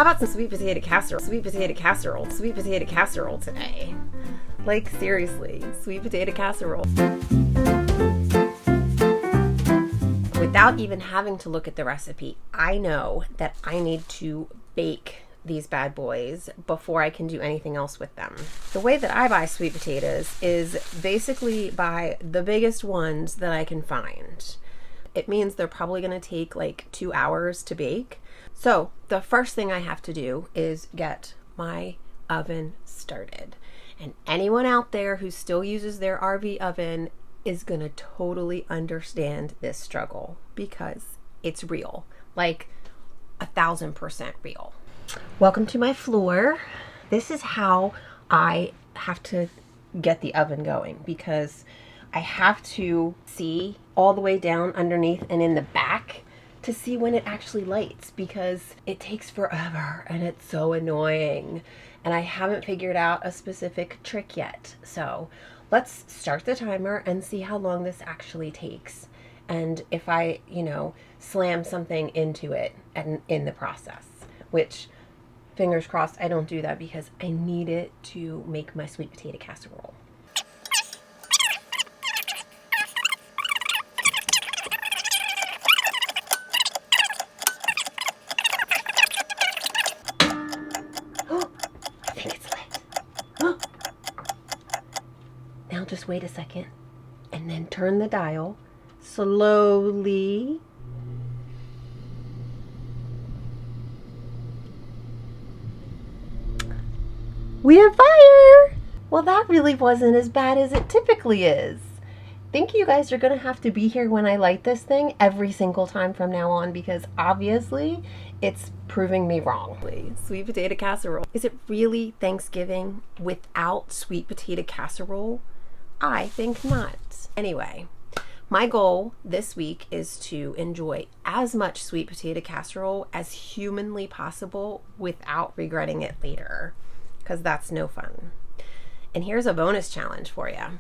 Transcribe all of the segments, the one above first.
about some sweet potato casserole? Sweet potato casserole. Sweet potato casserole today. Like, seriously, sweet potato casserole. Without even having to look at the recipe, I know that I need to bake these bad boys before I can do anything else with them. The way that I buy sweet potatoes is basically buy the biggest ones that I can find. It means they're probably going to take like 2 hours to bake. So the first thing I have to do is get my oven started. And anyone out there who still uses their RV oven is going to totally understand this struggle because it's real, like 1,000% real. Welcome to my floor. This is how I have to get the oven going because I have to see all the way down underneath and in the back to see when it actually lights because it takes forever and it's so annoying. And I haven't figured out a specific trick yet. So let's start the timer and see how long this actually takes. And if I, slam something into it and in the process, which fingers crossed I don't do that because I need it to make my sweet potato casserole. I think it's lit. Now just wait a second and then turn the dial slowly. We have fire! Well, that really wasn't as bad as it typically is. I think you guys are going to have to be here when I light this thing every single time from now on because obviously it's proving me wrong. Sweet potato casserole. Is it really Thanksgiving without sweet potato casserole? I think not. Anyway, my goal this week is to enjoy as much sweet potato casserole as humanly possible without regretting it later. Because that's no fun. And here's a bonus challenge for you.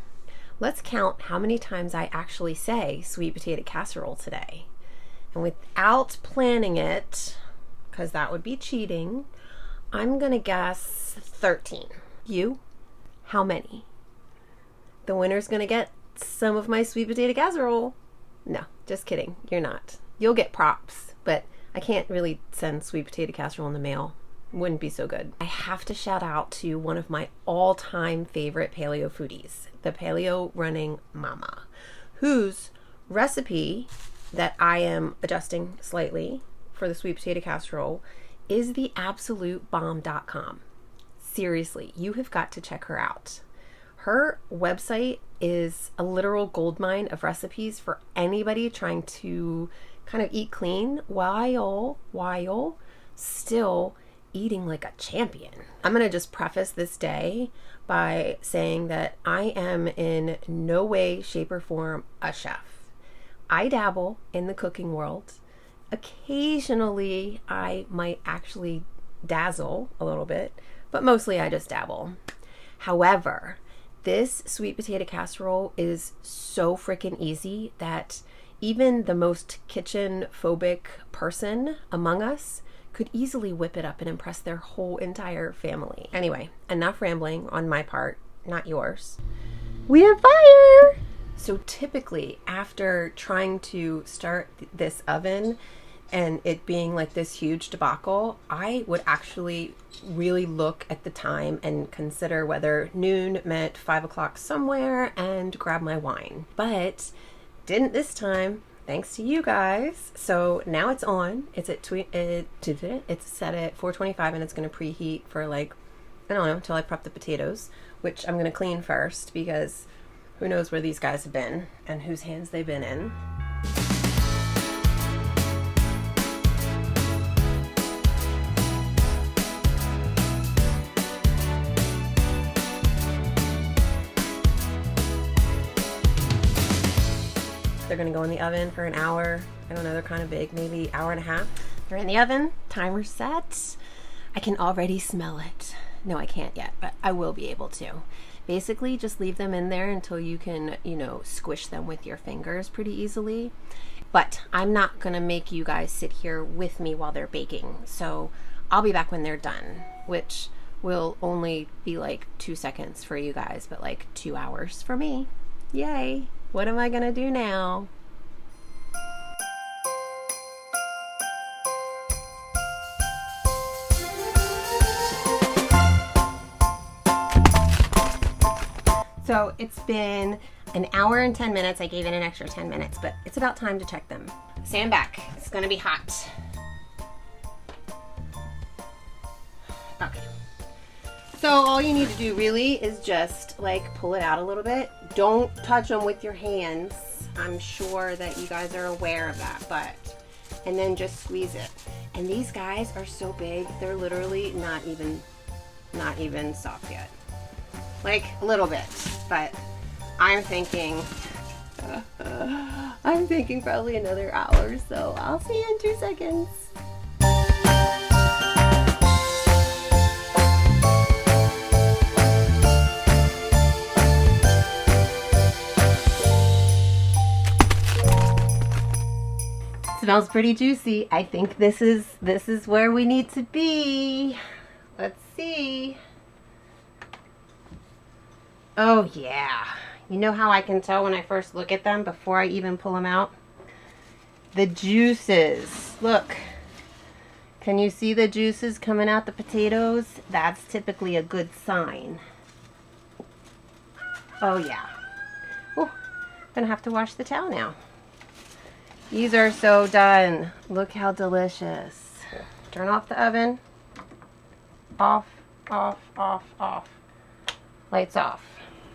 Let's count how many times I actually say sweet potato casserole today. And without planning it, because that would be cheating, I'm going to guess 13. You? How many? The winner's going to get some of my sweet potato casserole. No, just kidding. You're not. You'll get props, but I can't really send sweet potato casserole in the mail. Wouldn't be so good. I have to shout out to one of my all-time favorite paleo foodies, the Paleo Running Momma, whose recipe that I am adjusting slightly for the sweet potato casserole is the absolute bomb.com. Seriously, you have got to check her out. Her website is a literal goldmine of recipes for anybody trying to kind of eat clean while still eating like a champion. I'm going to just preface this day by saying that I am in no way, shape, or form a chef. I dabble in the cooking world. Occasionally, I might actually dazzle a little bit, but mostly I just dabble. However, this sweet potato casserole is so freaking easy that even the most kitchen phobic person among us could easily whip it up and impress their whole entire family. Anyway, enough rambling on my part, not yours. We have fire! So typically, after trying to start this oven and it being like this huge debacle, I would actually really look at the time and consider whether noon meant 5 o'clock somewhere and grab my wine. But didn't this time. Thanks to you guys. So now it's on. It's set at 425 and it's going to preheat for like, I don't know, until I prep the potatoes, which I'm going to clean first because who knows where these guys have been and whose hands they've been in. They're going to go in the oven for an hour. I don't know, they're kind of big, maybe hour and a half. They're in the oven, timer set. I can already smell it. No, I can't yet, but I will be able to. Basically, just leave them in there until you can, squish them with your fingers pretty easily. But I'm not going to make you guys sit here with me while they're baking. So I'll be back when they're done, which will only be like 2 seconds for you guys, but like 2 hours for me. Yay. What am I gonna do now? So it's been an hour and 10 minutes. I gave it an extra 10 minutes, but it's about time to check them. Stand back. It's gonna be hot. Okay. So all you need to do really is just like pull it out a little bit. Don't touch them with your hands. I'm sure that you guys are aware of that, and then just squeeze it. And these guys are so big, they're literally not even soft yet. Like a little bit, but I'm thinking probably another hour, so I'll see you in 2 seconds. Smells pretty juicy. I think this is where we need to be. Let's see. Oh yeah. You know how I can tell when I first look at them before I even pull them out? The juices. Look. Can you see the juices coming out the potatoes? That's typically a good sign. Oh yeah. Oh, gonna have to wash the towel now. These are so done. Look how delicious. Turn off the oven. Off, off, off, off. Lights off.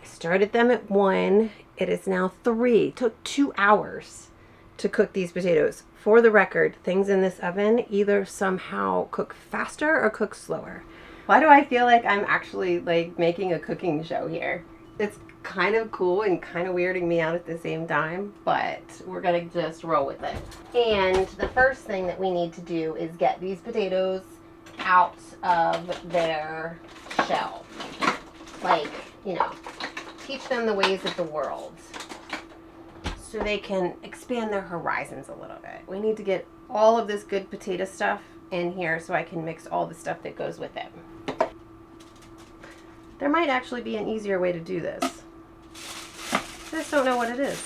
I started them at 1. It is now 3. It took 2 hours to cook these potatoes. For the record, things in this oven either somehow cook faster or cook slower. Why do I feel like I'm actually like making a cooking show here? It's kind of cool and kind of weirding me out at the same time, but we're gonna just roll with it. And the first thing that we need to do is get these potatoes out of their shell. Like, you know, teach them the ways of the world so they can expand their horizons a little bit. We need to get all of this good potato stuff in here so I can mix all the stuff that goes with it. There might actually be an easier way to do this. I just don't know what it is.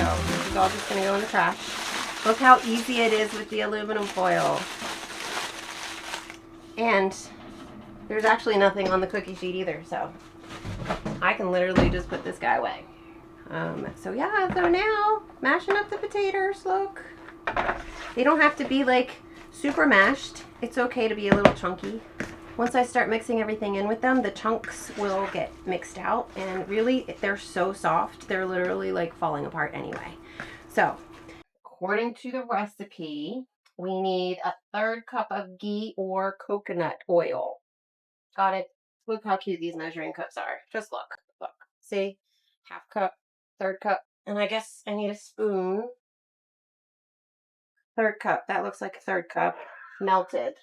So this is all just going to go in the trash. Look how easy it is with the aluminum foil. And there's actually nothing on the cookie sheet either, so I can literally just put this guy away. So yeah, so now mashing up the potatoes. Look, they don't have to be like super mashed. It's okay to be a little chunky. Once I start mixing everything in with them, the chunks will get mixed out, and really they're so soft, they're literally like falling apart anyway. So according to the recipe, we need a 1/3 cup of ghee or coconut oil. Got it. Look how cute these measuring cups are. Just look. See? 1/2 cup, 1/3 cup, and I guess I need a spoon. 1/3 cup. That looks like a 1/3 cup. Melted.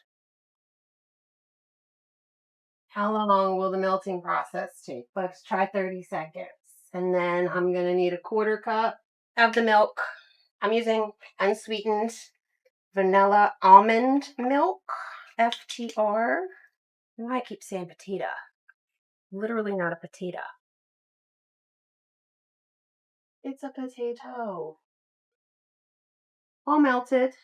How long will the melting process take? Let's try 30 seconds. And then I'm going to need a 1/4 cup of the milk. I'm using unsweetened vanilla almond milk, FTR. Why I keep saying potato? Literally not a potato. It's a potato. All melted.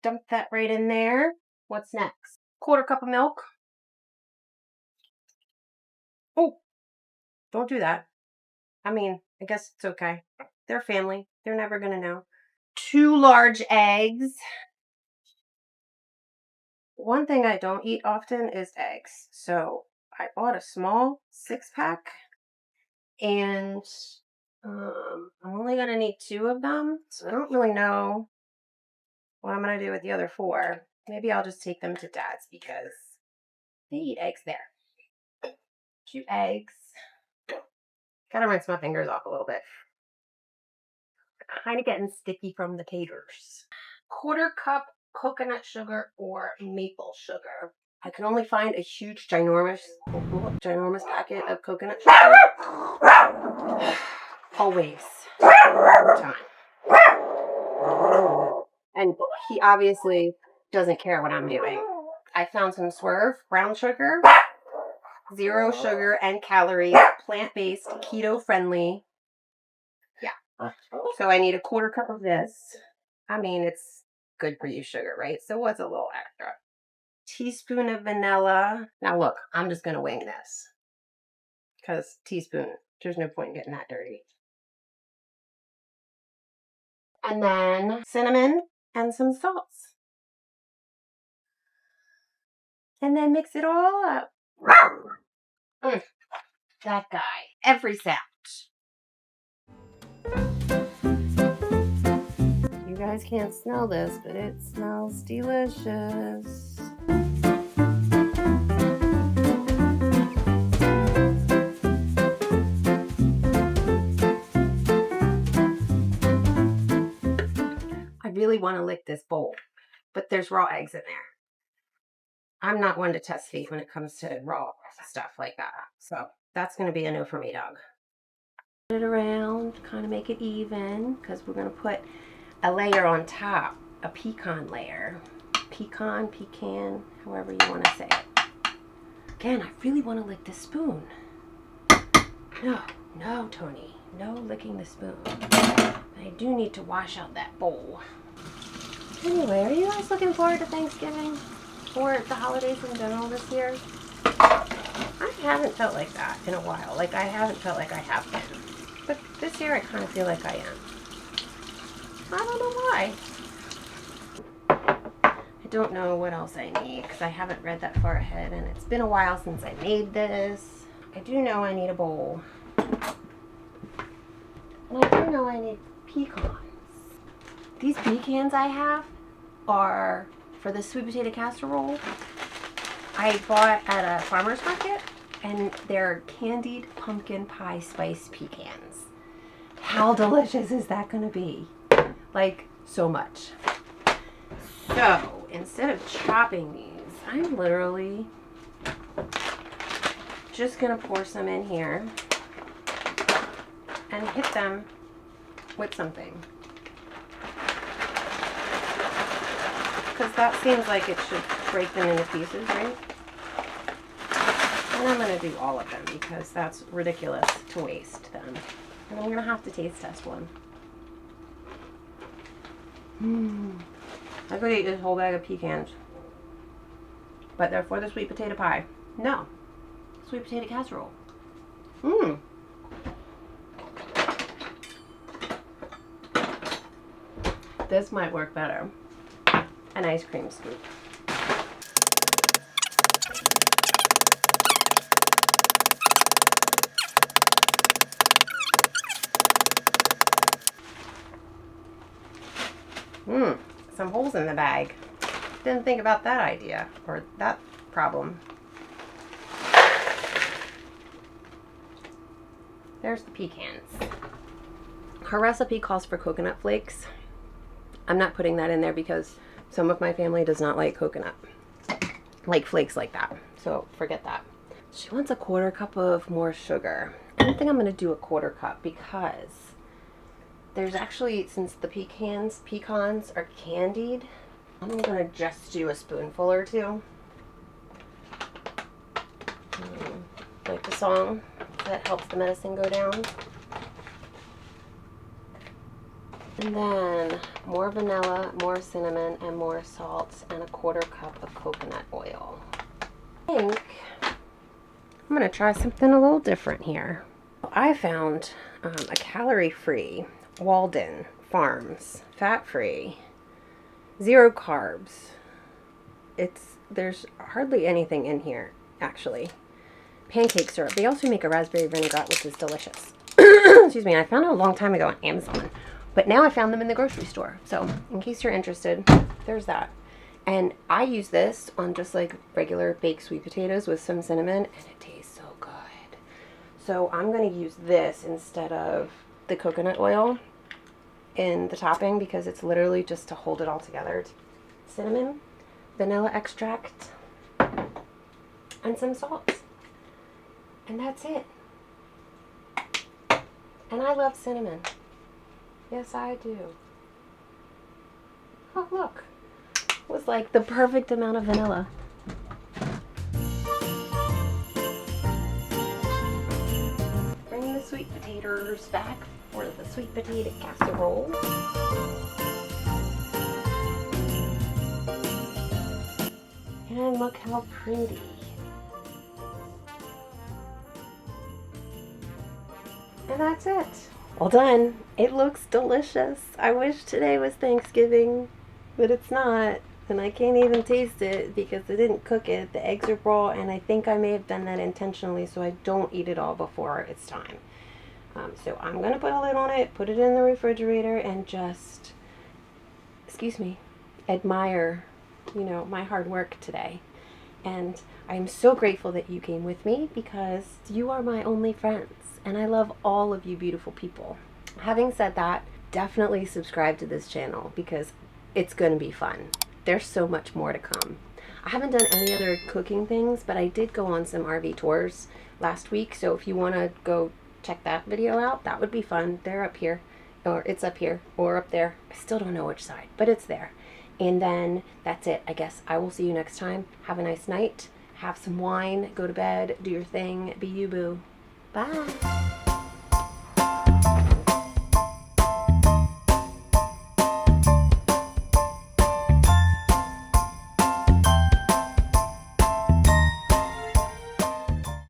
Dump that right in there. What's next? 1/4 cup of milk. Oh, don't do that. I mean, I guess it's okay. They're family. They're never going to know. 2 large eggs. One thing I don't eat often is eggs. So I bought a small 6-pack. And I'm only going to need 2 of them. So I don't really know what I'm going to do with the other 4. Maybe I'll just take them to Dad's because they eat eggs there. 2 eggs. Gotta rinse my fingers off a little bit. Kind of getting sticky from the taters. 1/4 cup coconut sugar or maple sugar. I could only find a huge, ginormous packet of coconut sugar. Always. All the time. And he obviously doesn't care what I'm doing. I found some Swerve brown sugar, 0 sugar and calories, plant-based, keto-friendly. Yeah. So I need a 1/4 cup of this. I mean, it's good for you sugar, right? So what's a little extra? Teaspoon of vanilla. Now look, I'm just going to wing this. Because teaspoon, there's no point in getting that dirty. And then cinnamon and some salts. And then mix it all up. That guy. Every sound. You guys can't smell this, but it smells delicious. I really want to lick this bowl, but there's raw eggs in there. I'm not one to test feet when it comes to raw stuff like that. So that's going to be a no for me, dog. Put it around, kind of make it even, because we're going to put a layer on top, a pecan layer. Pecan, however you want to say it. Again, I really want to lick the spoon. No, Tony. No licking the spoon. I do need to wash out that bowl. Anyway, are you guys looking forward to Thanksgiving or the holidays in general this year? I haven't felt like that in a while. Like, I haven't felt like I have been. But this year I kind of feel like I am. I don't know why. I don't know what else I need because I haven't read that far ahead and it's been a while since I made this. I do know I need a bowl. And I do know I need pecans. These pecans I have are for the sweet potato casserole. I bought at a farmer's market and they're candied pumpkin pie spice pecans. How delicious is that going to be? Like, so much. So, instead of chopping these, I'm literally just going to pour some in here and hit them with something. Because that seems like it should break them into pieces, right? And I'm going to do all of them because that's ridiculous to waste them. And I'm going to have to taste test one. I could eat this whole bag of pecans. But they're for the sweet potato pie. No. Sweet potato casserole. This might work better. An ice cream scoop. Some holes in the bag. Didn't think about that idea or that problem. There's the pecans. Her recipe calls for coconut flakes. I'm not putting that in there because some of my family does not like coconut. Like flakes like that. So forget that. She wants a 1/4 cup of more sugar. I don't think I'm going to do a 1/4 cup because there's actually, since the pecans are candied, I'm going to just do a spoonful or two. Like the song that helps the medicine go down. And then more vanilla, more cinnamon, and more salt, and a 1/4 cup of coconut oil. I think I'm going to try something a little different here. I found a calorie-free Walden Farms, fat-free, 0 carbs. There's hardly anything in here, actually. Pancake syrup. They also make a raspberry vinaigrette, which is delicious. Excuse me, I found it a long time ago on Amazon. But now I found them in the grocery store. So, in case you're interested, there's that. And I use this on just like regular baked sweet potatoes with some cinnamon, and it tastes so good. So, I'm going to use this instead of the coconut oil in the topping because it's literally just to hold it all together. Cinnamon, vanilla extract, and some salt. And that's it. And I love cinnamon. Yes, I do. Oh, look. It was like the perfect amount of vanilla. Bring the sweet potatoes back for the sweet potato casserole. And look how pretty. And that's it. All done. It looks delicious. I wish today was Thanksgiving, but it's not. And I can't even taste it because I didn't cook it. The eggs are raw, and I think I may have done that intentionally so I don't eat it all before it's time. So I'm going to put a lid on it, put it in the refrigerator, and just, excuse me, admire, my hard work today. And I'm so grateful that you came with me because you are my only friends. And I love all of you beautiful people. Having said that, definitely subscribe to this channel because it's going to be fun. There's so much more to come. I haven't done any other cooking things, but I did go on some RV tours last week. So if you want to go check that video out, that would be fun. They're up here, or it's up here, or up there. I still don't know which side, but it's there. And then that's it. I guess I will see you next time. Have a nice night. Have some wine. Go to bed. Do your thing. Be you, boo. Bye.